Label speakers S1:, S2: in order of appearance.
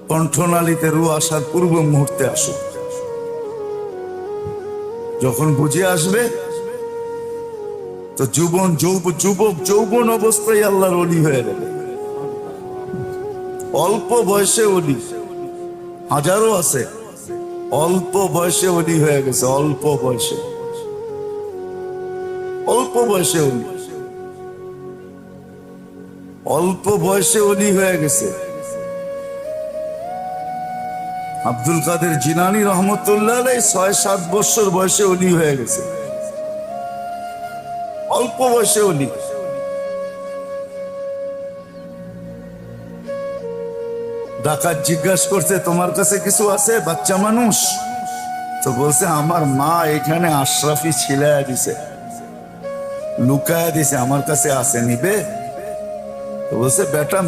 S1: কণ্ঠনালীতে রু আসার পূর্ব মুহূর্তে আসুক। যখন বুঝে আসবে তো যুবক যৌবন অবস্থায় আল্লাহর ওলি হয়ে যাবে। অল্প বয়সে ওলি হাজারো আছে, অল্প বয়সে ওলি হয়ে গেছে। অল্প বয়সে ওলি, অল্প বয়সে ওলি হয়ে গেছে। আব্দুল কাদের জিলানী রহমতুল্লাহ আলাইহি ৬-৭ বছর বয়সে ওলি হয়ে গেছে। অল্প বয়সে ওলি। ডাকাত জিজ্ঞাসা করছে, তোমার কাছে কিছু আছে? বাচ্চা মানুষ তো বলছে, আমার মা এখানে আশরাফি ছিলায়া দিছে, লুকায়া দিছে, আমার কাছে আছে, নিবে? তো বলছে, বেটা